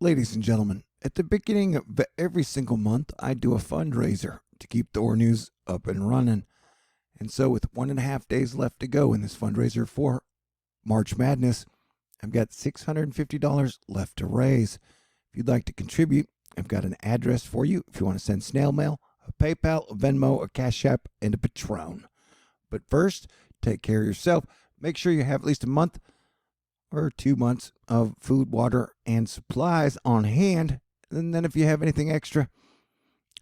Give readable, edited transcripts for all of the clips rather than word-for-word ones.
Ladies and gentlemen, at the beginning of every single month, I do a fundraiser to keep THORnews up and running. And so, with 1.5 days left to go in this fundraiser for March Madness, I've got $650 left to raise. If you'd like to contribute, I've got an address for you if you want to send snail mail, a PayPal, a Venmo, a CashApp, and a Patron. But first, take care of yourself. Make sure you have at least a month or 2 months of food, water, and supplies on hand. And then if you have anything extra,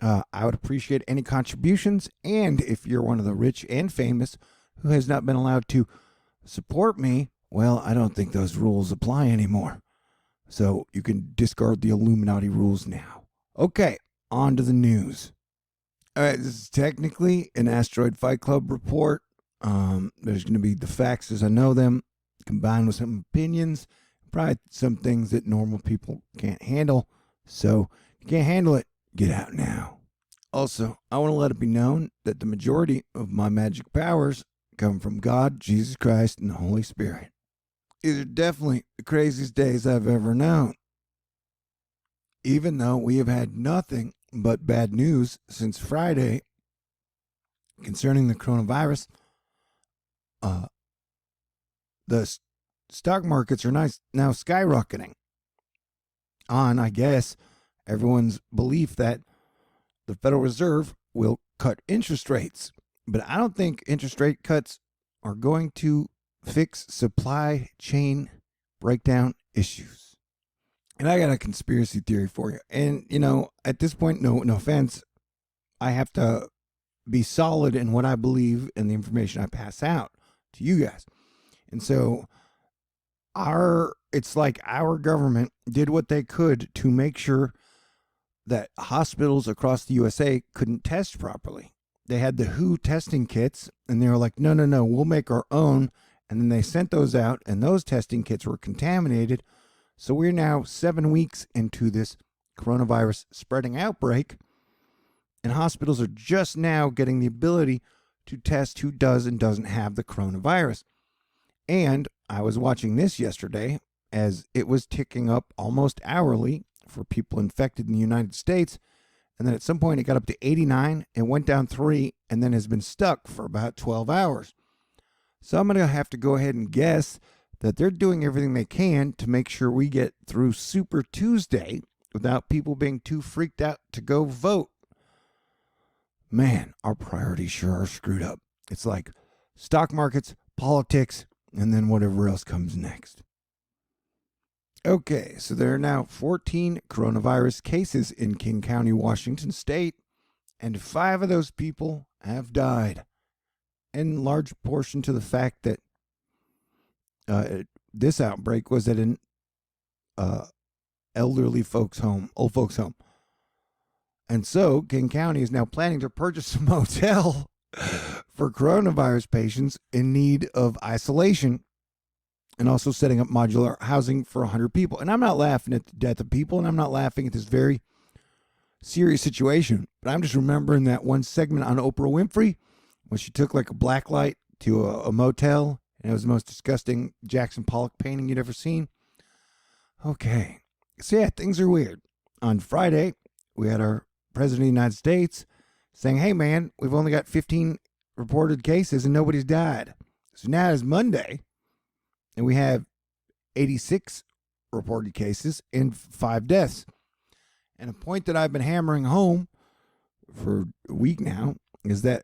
I would appreciate any contributions. And if you're one of the rich and famous who has not been allowed to support me, well, I don't think those rules apply anymore. So you can discard the Illuminati rules now. Okay, on to the news. All right, this is technically an Asteroid Fight Club report. There's going to be the facts as I know them, combined with some opinions, probably some things that normal people can't handle. So if you can't handle it, get out now. Also, I want to let it be known that the majority of my magic powers come from God, Jesus Christ, and the Holy Spirit. These are definitely the craziest days I've ever known. Even though we have had nothing but bad news since Friday concerning the coronavirus, the stock markets are now skyrocketing on, I guess, everyone's belief that the Federal Reserve will cut interest rates. But I don't think interest rate cuts are going to fix supply chain breakdown issues. And I got a conspiracy theory for you. And, at this point, no offense, I have to be solid in what I believe and the information I pass out to you guys. And so it's like our government did what they could to make sure that hospitals across the USA couldn't test properly. They had the WHO testing kits, and they were like, no, we'll make our own. And then they sent those out, and those testing kits were contaminated. So we're now 7 weeks into this coronavirus spreading outbreak, and hospitals are just now getting the ability to test who does and doesn't have the coronavirus. And I was watching this yesterday as it was ticking up almost hourly for people infected in the United States. And then at some point it got up to 89 and went down 3 and then has been stuck for about 12 hours. So I'm going to have to go ahead and guess that they're doing everything they can to make sure we get through Super Tuesday without people being too freaked out to go vote. Man, our priorities sure are screwed up. It's like stock markets, politics, and then whatever else comes next. Okay, so there are now 14 coronavirus cases in King County, Washington State, and 5 of those people have died. In large portion to the fact that this outbreak was at an elderly folks' home, old folks' home. And so King County is now planning to purchase a motel for coronavirus patients in need of isolation, and also setting up modular housing for 100 people. And I'm not laughing at the death of people, and I'm not laughing at this very serious situation, but I'm just remembering that one segment on Oprah Winfrey when she took like a black light to a motel, and it was the most disgusting Jackson Pollock painting you'd ever seen. Okay, so yeah, things are weird. On Friday, we had our President of the United States saying, hey man, we've only got 15 reported cases and nobody's died. So now it's Monday, and we have 86 reported cases and 5 deaths. And a point that I've been hammering home for a week now is that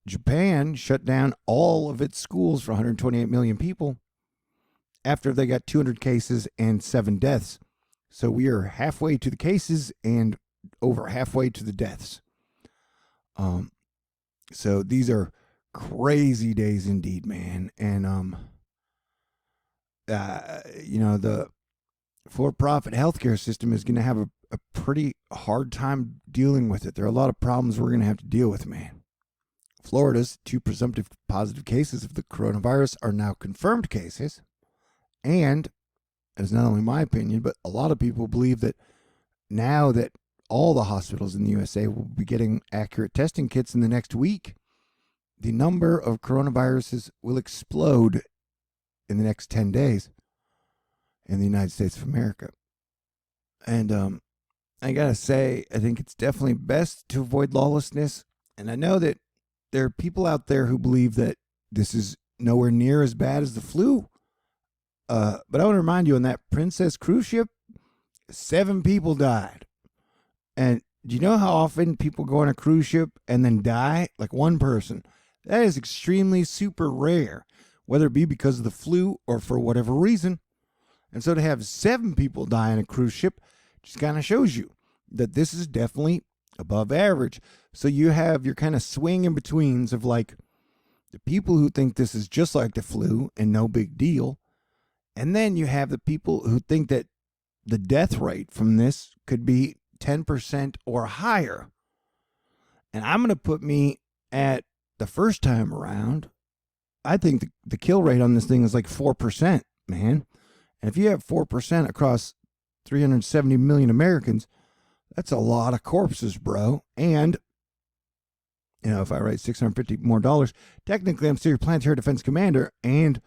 Japan shut down all of its schools for 128 million people after they got 200 cases and 7 deaths. So we are halfway to the cases and over halfway to the deaths. So these are crazy days indeed, man. And the for-profit healthcare system is going to have a pretty hard time dealing with it. There are a lot of problems we're going to have to deal with, man. Florida's 2 presumptive positive cases of the coronavirus are now confirmed cases. And it's not only my opinion, but a lot of people believe that now that all the hospitals in the USA will be getting accurate testing kits in the next week, the number of coronaviruses will explode in the next 10 days in the United States of America. And I gotta say, I think it's definitely best to avoid lawlessness. And I know that there are people out there who believe that this is nowhere near as bad as the flu. But I want to remind you, on that Princess cruise ship, 7 people died. And do you know how often people go on a cruise ship and then die? Like one person. That is extremely super rare, whether it be because of the flu or for whatever reason. And so to have 7 people die on a cruise ship just kind of shows you that this is definitely above average. So you have your kind of swing in betweens of like the people who think this is just like the flu and no big deal. And then you have the people who think that the death rate from this could be 10% or higher. And I'm going to put me at the first time around. I think the kill rate on this thing is like 4%, man. And if you have 4% across 370 million Americans, that's a lot of corpses, bro. And, you know, if I write $650 more, technically I'm still your planetary defense commander, and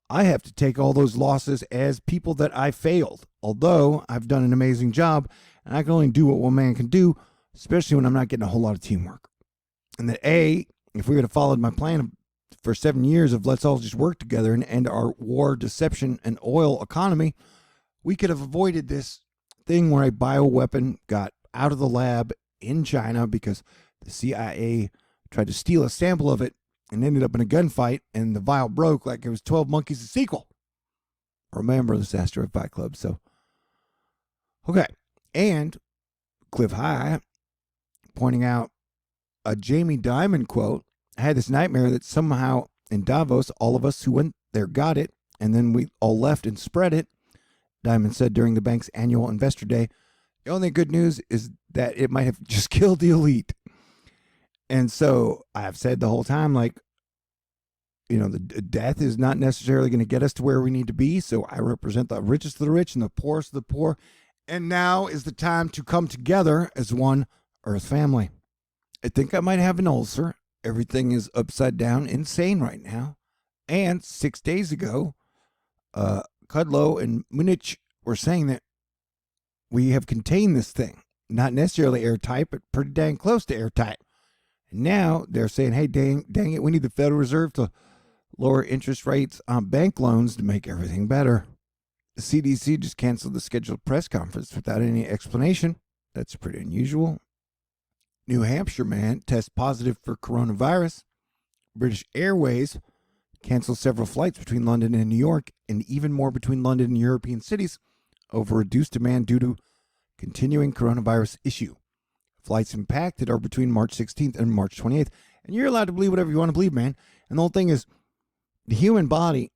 I have to take all those losses as people that I failed. Although I've done an amazing job, and I can only do what one man can do, especially when I'm not getting a whole lot of teamwork. And that if we would have followed my plan for 7 years of let's all just work together and end our war, deception, and oil economy, we could have avoided this thing where a bioweapon got out of the lab in China because the CIA tried to steal a sample of it and ended up in a gunfight, and the vial broke like it was 12 Monkeys, a sequel. Remember this Asteroid Fight Club. So, okay. And Cliff High pointing out a Jamie Dimon quote. I had this nightmare that somehow in Davos, all of us who went there got it, and then we all left and spread it. Dimon said during the bank's annual investor day, the only good news is that it might have just killed the elite. And so I've said the whole time, like, you know, the death is not necessarily going to get us to where we need to be. So I represent the richest of the rich and the poorest of the poor. And now is the time to come together as one Earth family. I think I might have an ulcer. Everything is upside down, insane right now. And 6 days ago, Kudlow and Munich were saying that we have contained this thing. Not necessarily airtight, but pretty dang close to airtight. And now they're saying, hey, dang it, we need the Federal Reserve to lower interest rates on bank loans to make everything better. The CDC just canceled the scheduled press conference without any explanation. That's pretty unusual. New Hampshire man tests positive for coronavirus. British Airways canceled several flights between London and New York, and even more between London and European cities over reduced demand due to continuing coronavirus issue. Flights impacted are between March 16th and March 28th. And you're allowed to believe whatever you want to believe, man. And the whole thing is, the human body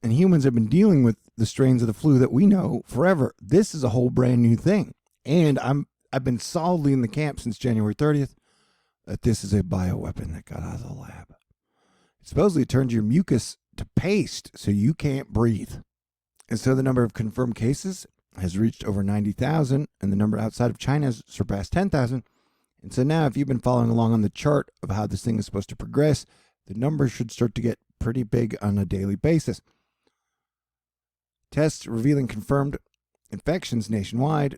and humans have been dealing with the strains of the flu that we know forever. This is a whole brand new thing. And I've been solidly in the camp since January 30th that this is a bioweapon that got out of the lab. It supposedly turns your mucus to paste so you can't breathe. And so the number of confirmed cases has reached over 90,000, and the number outside of China has surpassed 10,000. And so now, if you've been following along on the chart of how this thing is supposed to progress, the numbers should start to get pretty big on a daily basis. Tests revealing confirmed infections nationwide: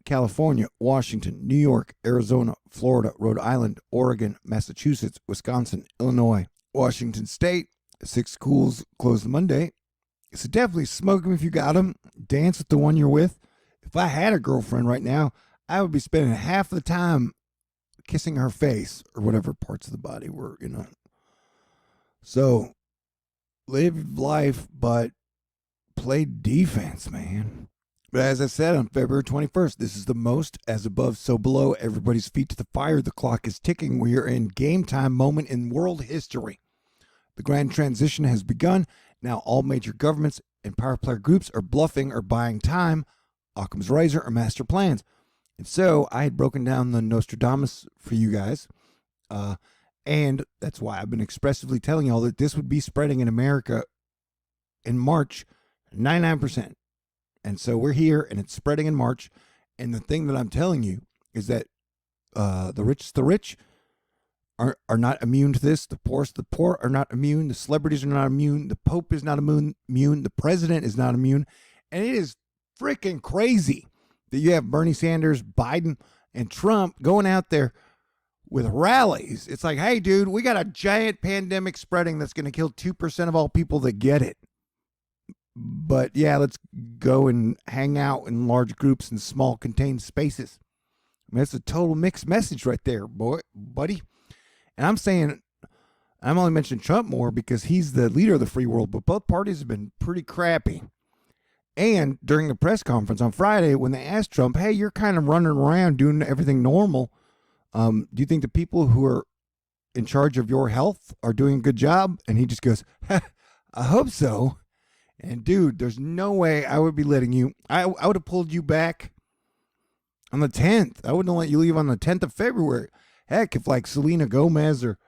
California, Washington, New York, Arizona, Florida, Rhode Island, Oregon, Massachusetts, Wisconsin, Illinois, Washington State. 6 schools closed Monday. So definitely smoke them if you got them. Dance with the one you're with. If I had a girlfriend right now, I would be spending half the time kissing her face or whatever parts of the body were, you know. So live life, but play defense, man. But as I said on February 21st, this is the most as above, so below. Everybody's feet to the fire. The clock is ticking. We are in game time moment in world history. The grand transition has begun. Now all major governments and power player groups are bluffing or buying time, Occam's razor, or master plans. And so I had broken down the Nostradamus for you guys. And that's why I've been expressively telling y'all that this would be spreading in America in March, 99%. And so we're here, and it's spreading in March. And the thing that I'm telling you is that the richest of the rich are not immune to this. The poorest of the poor are not immune. The celebrities are not immune. The Pope is not immune. The president is not immune. And it is freaking crazy that you have Bernie Sanders, Biden, and Trump going out there with rallies. It's like, hey, dude, we got a giant pandemic spreading that's going to kill 2% of all people that get it. But yeah, let's go and hang out in large groups in small contained spaces. I mean, that's a total mixed message right there, buddy. And I'm saying, I'm only mentioning Trump more because he's the leader of the free world, but both parties have been pretty crappy. And during the press conference on Friday, when they asked Trump, hey, you're kind of running around doing everything normal. Do you think the people who are in charge of your health are doing a good job? And he just goes, I hope so. And dude, there's no way I would be letting you. I would have pulled you back on the 10th. I wouldn't have let you leave on the 10th of February. Heck, if like Selena Gomez or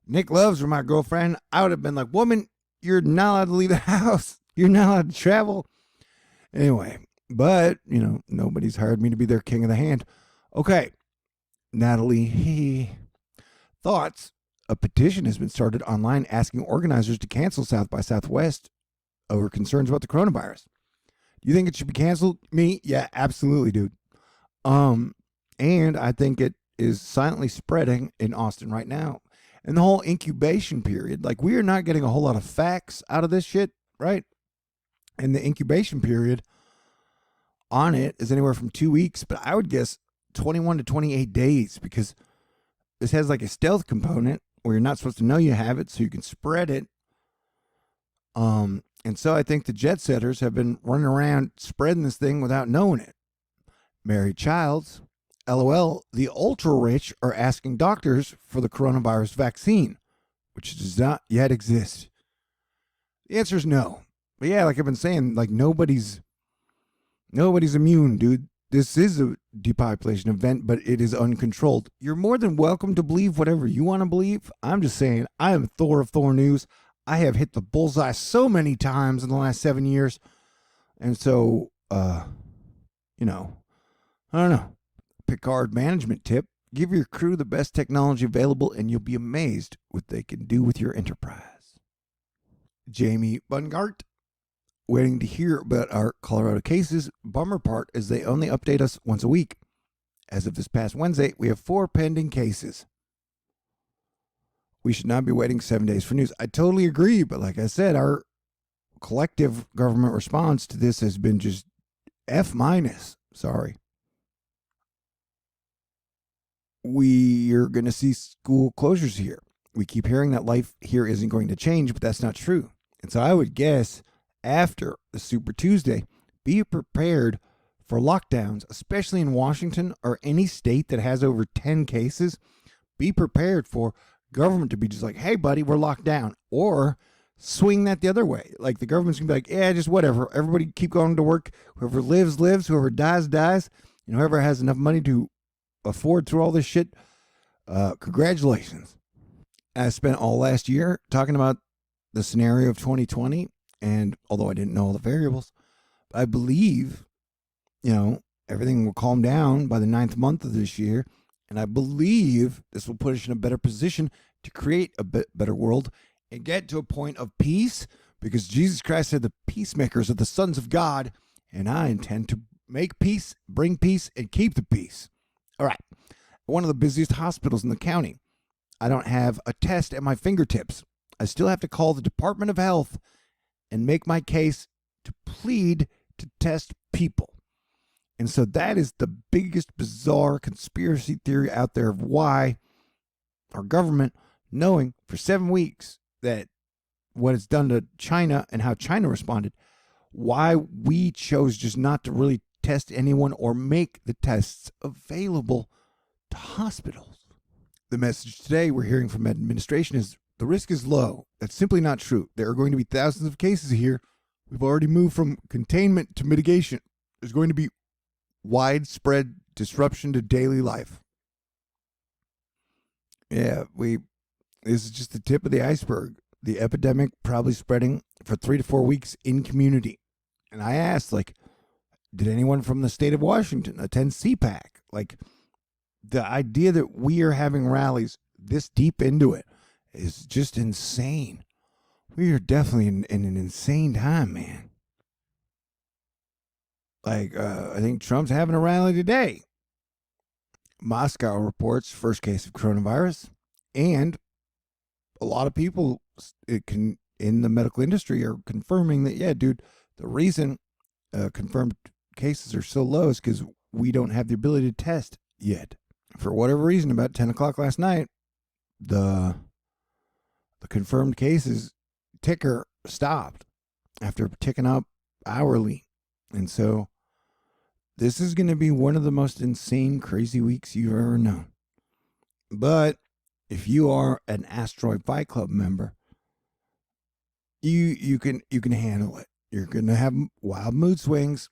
Nick Loves were my girlfriend, I would have been like, woman, you're not allowed to leave the house. You're not allowed to travel. Anyway, but, nobody's hired me to be their king of the hand. Okay, Natalie, thoughts? A petition has been started online asking organizers to cancel South by Southwest over concerns about the coronavirus. Do you think it should be canceled? Me? Yeah, absolutely, dude. And I think it is silently spreading in Austin right now. And the whole incubation period, like we are not getting a whole lot of facts out of this shit, right? And the incubation period on it is anywhere from 2 weeks, but I would guess 21 to 28 days because this has like a stealth component where you're not supposed to know you have it so you can spread it. And so I think the jet setters have been running around spreading this thing without knowing it. Mary Childs, LOL, the ultra rich are asking doctors for the coronavirus vaccine, which does not yet exist. The answer is no. But yeah, like I've been saying, like nobody's immune, dude. This is a depopulation event, but it is uncontrolled. You're more than welcome to believe whatever you want to believe. I'm just saying, I am Thor of THORnews. I have hit the bullseye so many times in the last 7 years. And so, I don't know. Picard management tip. Give your crew the best technology available and you'll be amazed what they can do with your enterprise. Jamie Bungart. Waiting to hear about our Colorado cases. Bummer part is they only update us once a week. As of this past Wednesday, we have 4 pending cases. We should not be waiting 7 days for news. I totally agree, but like I said, our collective government response to this has been just F-. Sorry. We are going to see school closures here. We keep hearing that life here isn't going to change, but that's not true. And so I would guess after the Super Tuesday, be prepared for lockdowns, especially in Washington or any state that has over 10 cases. Be prepared for government to be just like, hey, buddy, we're locked down. Or swing that the other way. Like the government's going to be like, yeah, just whatever. Everybody keep going to work. Whoever lives, lives. Whoever dies, dies. And whoever has enough money to afford through all this shit, congratulations. I spent all last year talking about the scenario of 2020. And although I didn't know all the variables, I believe, everything will calm down by the 9th month of this year. And I believe this will put us in a better position to create a better world and get to a point of peace, because Jesus Christ said the peacemakers are the sons of God. And I intend to make peace, bring peace, and keep the peace. All right. One of the busiest hospitals in the county. I don't have a test at my fingertips. I still have to call the Department of Health and make my case to plead to test people. And so that is the biggest bizarre conspiracy theory out there of why our government, knowing for 7 weeks that what it's done to China and how China responded, why we chose just not to really test anyone or make the tests available to hospitals. The message today we're hearing from administration is the risk is low. That's simply not true. There are going to be thousands of cases here. We've already moved from containment to mitigation. There's going to be widespread disruption to daily life. Yeah, this is just the tip of the iceberg. The epidemic probably spreading for 3 to 4 weeks in community. And I asked, did anyone from the state of Washington attend CPAC? The idea that we are having rallies this deep into it is just insane. We are definitely in an insane time, man. Like, I think Trump's having a rally today. Moscow reports first case of coronavirus, and a lot of people in the medical industry are confirming that, yeah, dude, the reason confirmed cases are so low is because we don't have the ability to test yet. For whatever reason, about 10 o'clock last night, the confirmed cases ticker stopped after ticking up hourly. And so this is going to be one of the most insane, crazy weeks you've ever known. But if you are an Asteroid Fight Club member, you can handle it. You're going to have wild mood swings,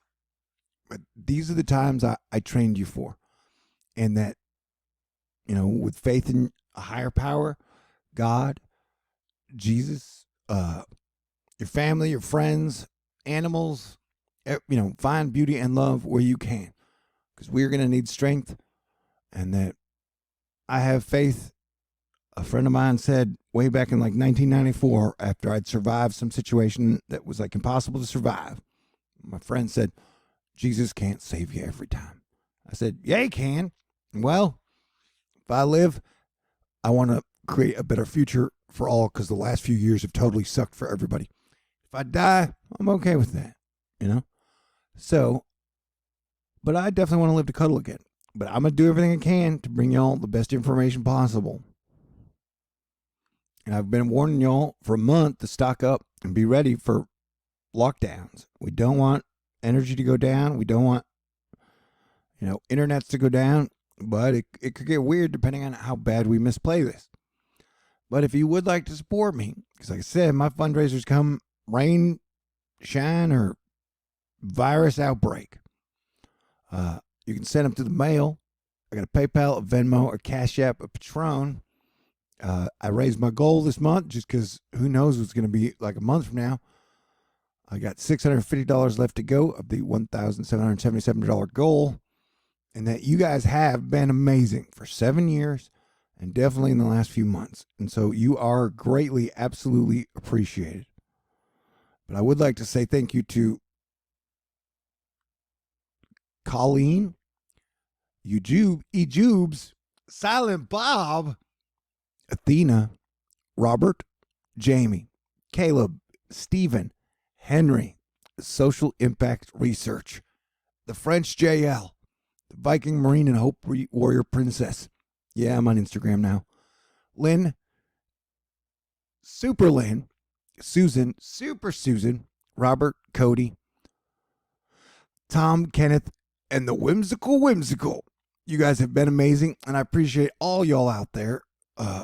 but these are the times I trained you for. And that, with faith in a higher power, God, Jesus, your family, your friends, animals, find beauty and love where you can, because we're going to need strength. And that I have faith. A friend of mine said way back in like 1994, after I'd survived some situation that was like impossible to survive, my friend said, Jesus can't save you every time. I said, yeah, he can. Well, if I live, I want to create a better future for all, because the last few years have totally sucked for everybody. If I die, I'm okay with that, So, but I definitely want to live to cuddle again. But I'm going to do everything I can to bring y'all the best information possible. And I've been warning y'all for a month to stock up and be ready for lockdowns. We don't want energy to go down. We don't want, internets to go down. But it could get weird depending on how bad we misplay this. But if you would like to support me, because like I said, my fundraisers come rain, shine, or virus outbreak. You can send them through the mail. I got a PayPal, a Venmo, a CashApp, a Patron. I raised my goal this month just because who knows what's going to be like a month from now. I got $650 left to go of the $1,777 goal. And that you guys have been amazing for 7 years and definitely in the last few months. And so you are greatly, absolutely appreciated. But I would like to say thank you to Colleen, Ejubes, Silent Bob, Athena, Robert, Jamie, Caleb, Stephen, Henry, Social Impact Research, the French JL, the Viking Marine and Hope Warrior Princess. Yeah, I'm on Instagram now. Lynn, Super Lynn, Susan, Super Susan, Robert, Cody, Tom, Kenneth, and the Whimsical. You guys have been amazing, and I appreciate all y'all out there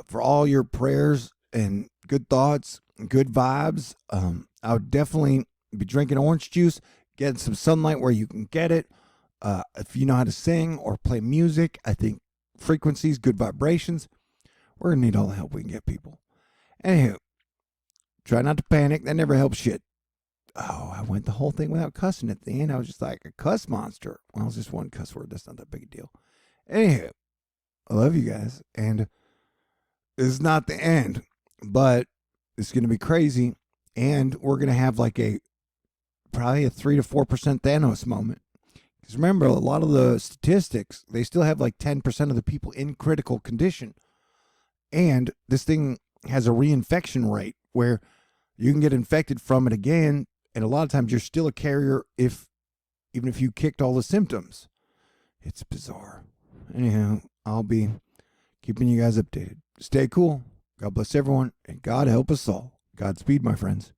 for all your prayers and good thoughts and good vibes. I would definitely be drinking orange juice, getting some sunlight where you can get it. If you know how to sing or play music, I think frequencies, good vibrations, we're going to need all the help we can get, people. Anywho, try not to panic. That never helps shit. Oh, I went the whole thing without cussing at the end. I was just like a cuss monster. Well, it's just one cuss word. That's not that big a deal. Anywho, I love you guys. And this is not the end, but it's going to be crazy. And we're going to have like probably a 3 to 4% Thanos moment. Because remember, a lot of the statistics, they still have like 10% of the people in critical condition. And this thing has a reinfection rate where you can get infected from it again. And a lot of times you're still a carrier even if you kicked all the symptoms. It's bizarre. Anyhow, I'll be keeping you guys updated. Stay cool. God bless everyone. And God help us all. Godspeed, my friends.